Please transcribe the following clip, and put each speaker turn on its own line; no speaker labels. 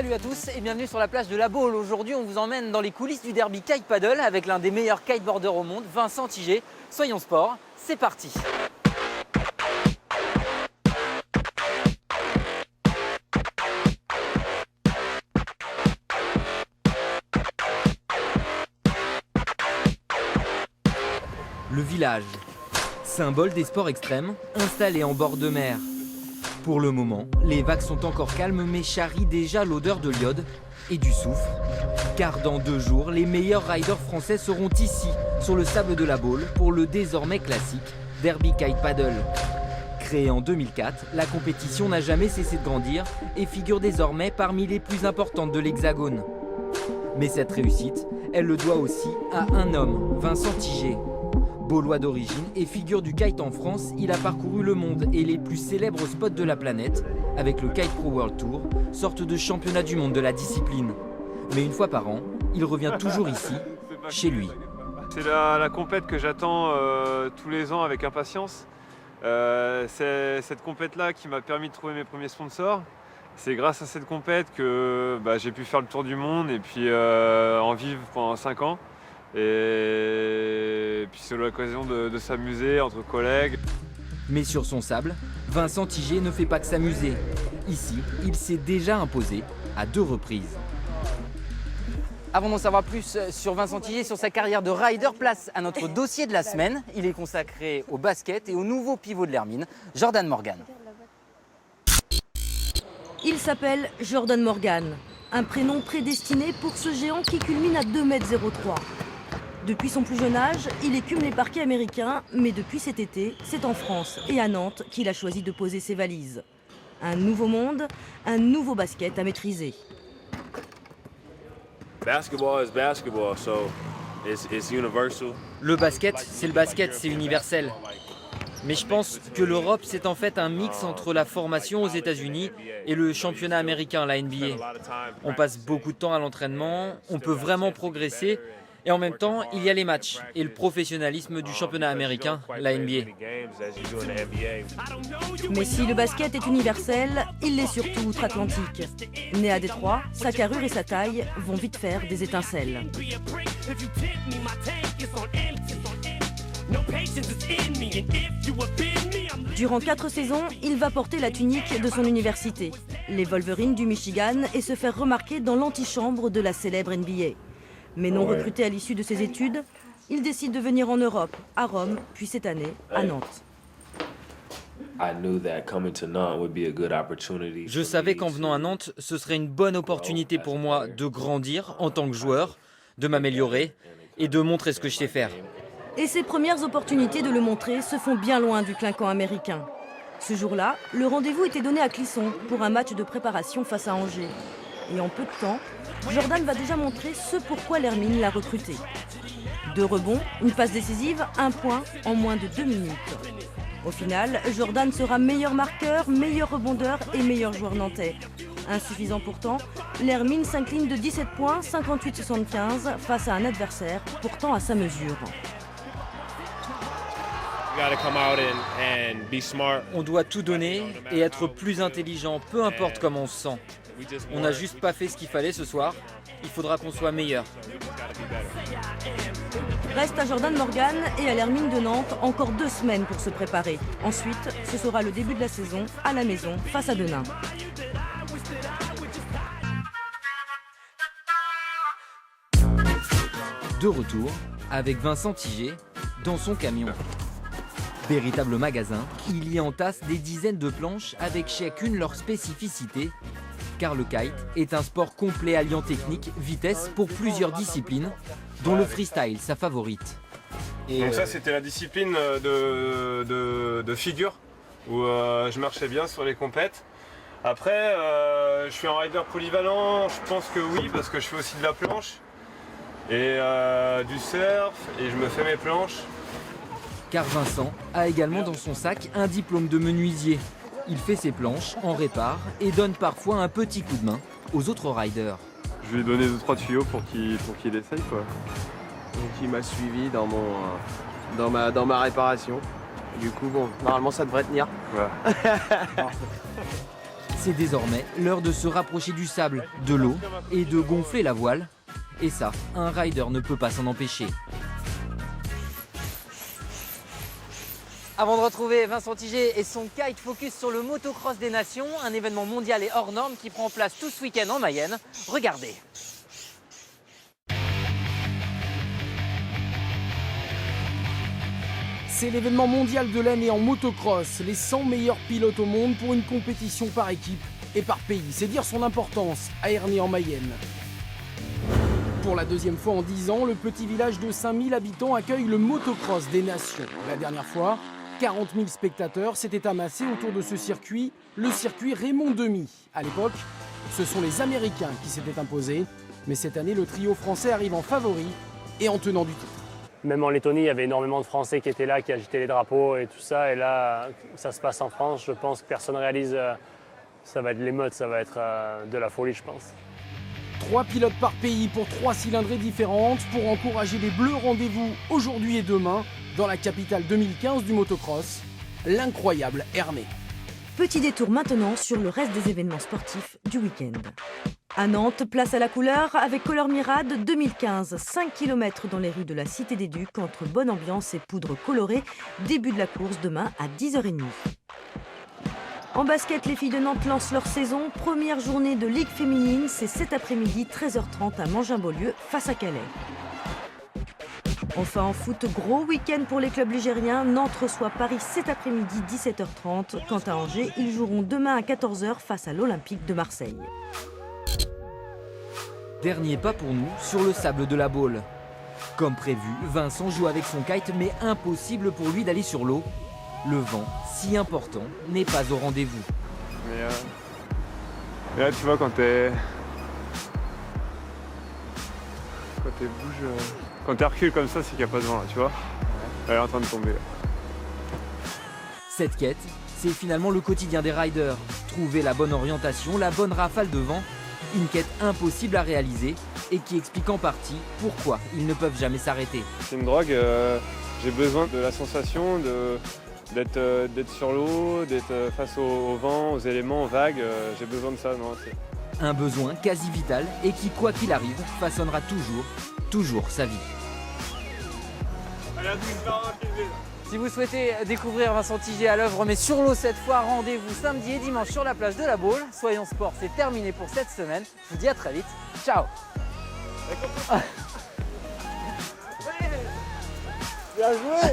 Salut à tous et bienvenue sur la plage de La Baule. Aujourd'hui, on vous emmène dans les coulisses du derby kite paddle avec l'un des meilleurs kiteboarders au monde, Vincent Tiget. Soyons sport, c'est parti. Le village, symbole des sports extrêmes, installé en bord de mer. Pour le moment, les vagues sont encore calmes mais charrient déjà l'odeur de l'iode et du soufre. Car dans 2 jours, les meilleurs riders français seront ici, sur le sable de La Baule, pour le désormais classique Derby Kite Paddle. Créée en 2004, la compétition n'a jamais cessé de grandir et figure désormais parmi les plus importantes de l'Hexagone. Mais cette réussite, elle le doit aussi à un homme, Vincent Tiget. Baulois d'origine et figure du kite en France, il a parcouru le monde et les plus célèbres spots de la planète avec le Kite Pro World Tour, sorte de championnat du monde de la discipline. Mais une fois par an, il revient toujours ici, chez lui.
C'est la compète que j'attends tous les ans avec impatience. C'est cette compète-là qui m'a permis de trouver mes premiers sponsors. C'est grâce à cette compète que j'ai pu faire le tour du monde et puis en vivre pendant 5 ans. Et puis c'est l'occasion de s'amuser entre collègues.
Mais sur son sable, Vincent Tiget ne fait pas que s'amuser. Ici, il s'est déjà imposé à 2 reprises. Avant d'en savoir plus sur Vincent Tiget, sur sa carrière de rider, place à notre dossier de la semaine. Il est consacré au basket et au nouveau pivot de l'Hermine, Jordan Morgan.
Il s'appelle Jordan Morgan, un prénom prédestiné pour ce géant qui culmine à 2,03 m. Depuis son plus jeune âge, il écume les parquets américains, mais depuis cet été, c'est en France et à Nantes qu'il a choisi de poser ses valises. Un nouveau monde, un nouveau basket à maîtriser.
Basketball is basketball, so it's universal.
Le basket, c'est universel. Mais je pense que l'Europe, c'est en fait un mix entre la formation aux États-Unis et le championnat américain, la NBA. On passe beaucoup de temps à l'entraînement, on peut vraiment progresser. Et en même temps, il y a les matchs et le professionnalisme du championnat américain, la NBA.
Mais si le basket est universel, il l'est surtout outre-Atlantique. Né à Détroit, sa carrure et sa taille vont vite faire des étincelles. Durant 4 saisons, il va porter la tunique de son université, les Wolverines du Michigan, et se faire remarquer dans l'antichambre de la célèbre NBA. Mais non recruté à l'issue de ses études, il décide de venir en Europe, à Rome, puis cette année, à Nantes.
Je savais qu'en venant à Nantes, ce serait une bonne opportunité pour moi de grandir en tant que joueur, de m'améliorer et de montrer ce que je sais faire.
Et ses premières opportunités de le montrer se font bien loin du clinquant américain. Ce jour-là, le rendez-vous était donné à Clisson pour un match de préparation face à Angers. Et en peu de temps, Jordan va déjà montrer ce pourquoi l'Hermine l'a recruté. 2 rebonds, une passe décisive, 1 point en moins de 2 minutes. Au final, Jordan sera meilleur marqueur, meilleur rebondeur et meilleur joueur nantais. Insuffisant pourtant, l'Hermine s'incline de 17 points, 58-75, face à un adversaire pourtant à sa mesure.
On doit tout donner et être plus intelligent, peu importe comment on se sent. On n'a juste pas fait ce qu'il fallait ce soir. Il faudra qu'on soit meilleur.
Reste à Jordan Morgan et à l'Hermine de Nantes encore 2 semaines pour se préparer. Ensuite, ce sera le début de la saison à la maison face à Denain.
De retour avec Vincent Tiget dans son camion. Véritable magasin, il y entasse des dizaines de planches avec chacune leur spécificité. Car le kite est un sport complet alliant technique, vitesse pour plusieurs disciplines, dont le freestyle, sa favorite.
Donc ça c'était la discipline de figure, où je marchais bien sur les compètes. Après, je suis un rider polyvalent, je pense que oui, parce que je fais aussi de la planche, et du surf, et je me fais mes planches.
Car Vincent a également dans son sac un diplôme de menuisier. Il fait ses planches, en répare et donne parfois un petit coup de main aux autres riders.
Je lui ai donné 2-3 tuyaux pour qu'il essaye, quoi.
Donc il m'a suivi dans ma réparation. Du coup, bon, normalement ça devrait tenir.
Ouais.
C'est désormais l'heure de se rapprocher du sable, de l'eau et de gonfler la voile. Et ça, un rider ne peut pas s'en empêcher.
Avant de retrouver Vincent Tiget et son kite focus sur le motocross des nations, un événement mondial et hors norme qui prend place tout ce week-end en Mayenne. Regardez.
C'est l'événement mondial de l'année en motocross, les 100 meilleurs pilotes au monde pour une compétition par équipe et par pays. C'est dire son importance à Ernée en Mayenne. Pour la deuxième fois en 10 ans, le petit village de 5000 habitants accueille le motocross des nations. La dernière fois, 40 000 spectateurs s'étaient amassés autour de ce circuit, le circuit Raymond Demy. À l'époque, ce sont les Américains qui s'étaient imposés, mais cette année, le trio français arrive en favori et en tenant du titre.
Même en Lettonie, il y avait énormément de Français qui étaient là, qui agitaient les drapeaux et tout ça. Et là, ça se passe en France. Je pense que personne ne réalise. Ça va être l'émeute, ça va être de la folie, je pense.
3 pilotes par pays pour 3 cylindrées différentes pour encourager les Bleus. Rendez-vous aujourd'hui et demain dans la capitale 2015 du motocross, l'incroyable Ernée.
Petit détour maintenant sur le reste des événements sportifs du week-end. À Nantes, place à la couleur avec Color Mirade 2015. 5 km dans les rues de la Cité des Ducs entre bonne ambiance et poudre colorée. Début de la course demain à 10h30. En basket, les filles de Nantes lancent leur saison. Première journée de Ligue féminine, c'est cet après-midi 13h30 à Mangin-Beaulieu face à Calais. Enfin en foot, gros week-end pour les clubs ligériens. Nantes reçoit Paris cet après-midi 17h30. Quant à Angers, ils joueront demain à 14h face à l'Olympique de Marseille.
Dernier pas pour nous sur le sable de la Baule. Comme prévu, Vincent joue avec son kite, mais impossible pour lui d'aller sur l'eau. Le vent, si important, n'est pas au rendez-vous.
Mais là, tu vois, quand t'es quand t'es recul comme ça, c'est qu'il n'y a pas de vent, là, tu vois. Elle est en train de tomber. Là.
Cette quête, c'est finalement le quotidien des riders. Trouver la bonne orientation, la bonne rafale de vent. Une quête impossible à réaliser et qui explique en partie pourquoi ils ne peuvent jamais s'arrêter.
C'est une drogue, j'ai besoin de la sensation d'être sur l'eau, d'être face au vent, aux éléments, aux vagues. J'ai besoin de ça. Non,
Un besoin quasi vital et qui, quoi qu'il arrive, façonnera toujours sa vie.
Si vous souhaitez découvrir Vincent Tiget à l'œuvre, mais sur l'eau cette fois, rendez-vous samedi et dimanche sur la plage de la Baule. Soyons Sport, c'est terminé pour cette semaine. Je vous dis à très vite. Ciao.
Bien joué.